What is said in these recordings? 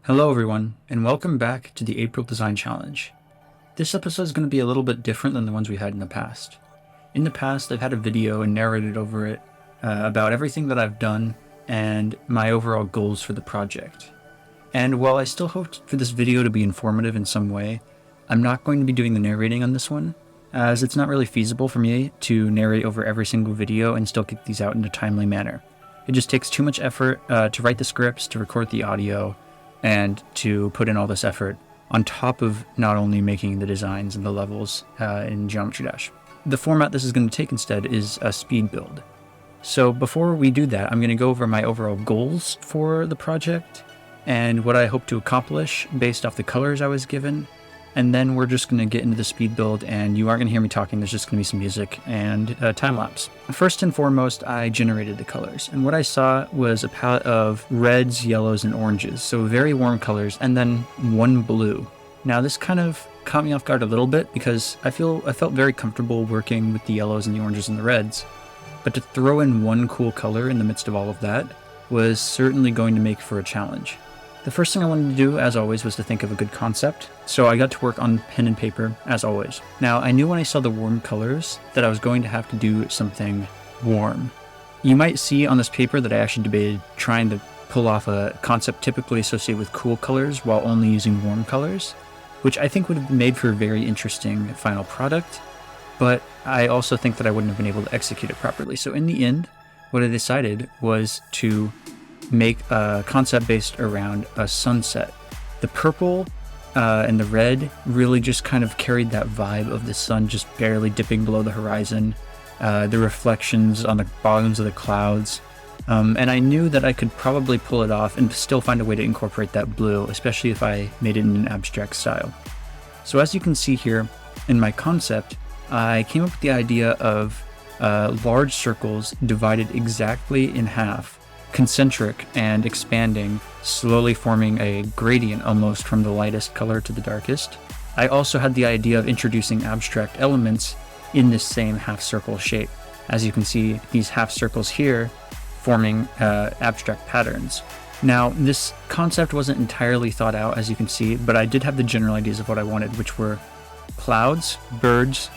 Hello everyone, and welcome back to the April Design Challenge. This episode is going to be a little bit different than the ones we had in the past. In the past, I've had a video and narrated over it about everything that I've done and my overall goals for the project. And while I still hoped for this video to be informative in some way, I'm not going to be doing the narrating on this one, as it's not really feasible for me to narrate over every single video and still get these out in a timely manner. It just takes too much effort to write the scripts, to record the audio, and to put in all this effort on top of not only making the designs and the levels in Geometry Dash. The format this is going to take instead is a speed build. So before we do that, I'm going to go over my overall goals for the project and what I hope to accomplish based off the colors I was given. And then we're just going to get into the speed build, and you aren't going to hear me talking. There's just going to be some music and time lapse. First and foremost, I generated the colors, and what I saw was a palette of reds, yellows, and oranges, so very warm colors, and then one blue. Now this kind of caught me off guard a little bit because I felt very comfortable working with the yellows and the oranges and the reds, but to throw in one cool color in the midst of all of that was certainly going to make for a challenge. The first thing I wanted to do, as always, was to think of a good concept, so I got to work on pen and paper, as always. Now, I knew when I saw the warm colors that I was going to have to do something warm. You might see on this paper that I actually debated trying to pull off a concept typically associated with cool colors while only using warm colors, which I think would have made for a very interesting final product, but I also think that I wouldn't have been able to execute it properly. So in the end, what I decided was to make a concept based around a sunset. The purple and the red really just kind of carried that vibe of the sun just barely dipping below the horizon, the reflections on the bottoms of the clouds, and I knew that I could probably pull it off and still find a way to incorporate that blue, especially if I made it in an abstract style. So as you can see here in my concept, I came up with the idea of large circles divided exactly in half, concentric and expanding, slowly forming a gradient almost from the lightest color to the darkest. I also had the idea of introducing abstract elements in this same half circle shape. As you can see, these half circles here forming abstract patterns. Now, this concept wasn't entirely thought out, as you can see, but I did have the general ideas of what I wanted, which were clouds, birds,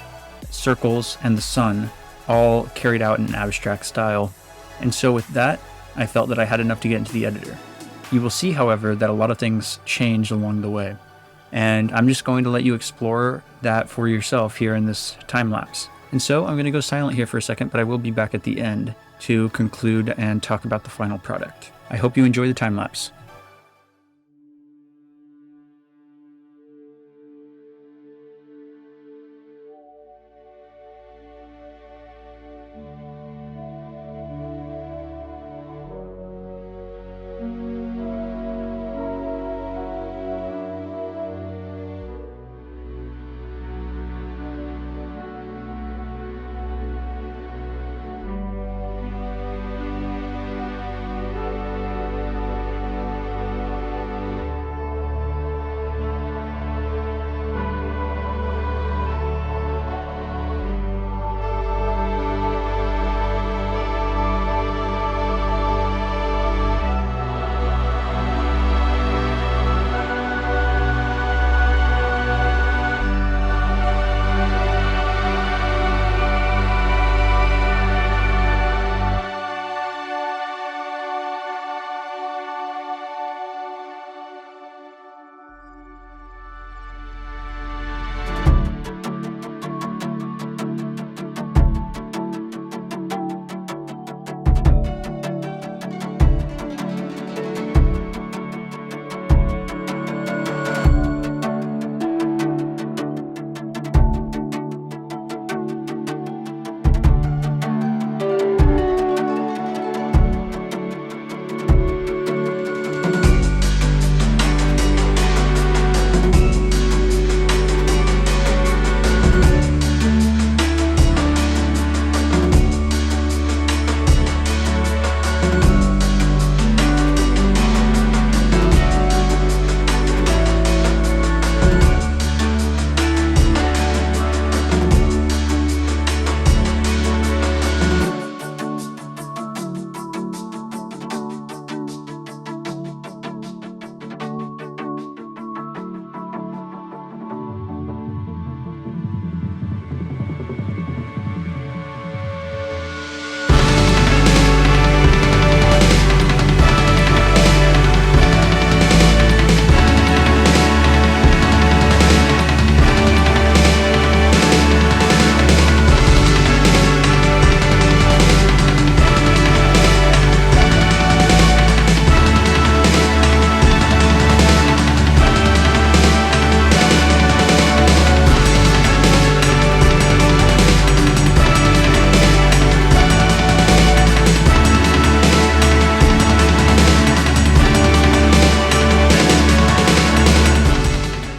circles, and the sun, all carried out in an abstract style. And so with that, I felt that I had enough to get into the editor. You will see, however, that a lot of things changed along the way, and I'm just going to let you explore that for yourself here in this time lapse. And so I'm going to go silent here for a second, but I will be back at the end to conclude and talk about the final product. I hope you enjoy the time lapse.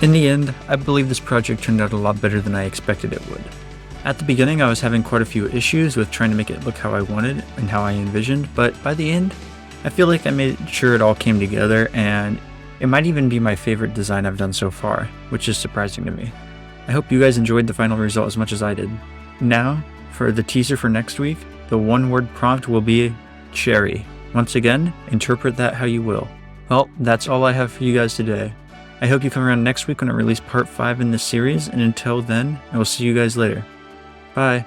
In the end, I believe this project turned out a lot better than I expected it would. At the beginning, I was having quite a few issues with trying to make it look how I wanted and how I envisioned, but by the end, I feel like I made sure it all came together, and it might even be my favorite design I've done so far, which is surprising to me. I hope you guys enjoyed the final result as much as I did. Now, for the teaser for next week, the one-word prompt will be cherry. Once again, interpret that how you will. Well, that's all I have for you guys today. I hope you come around next week when I release part 5 in this series, and until then, I will see you guys later. Bye.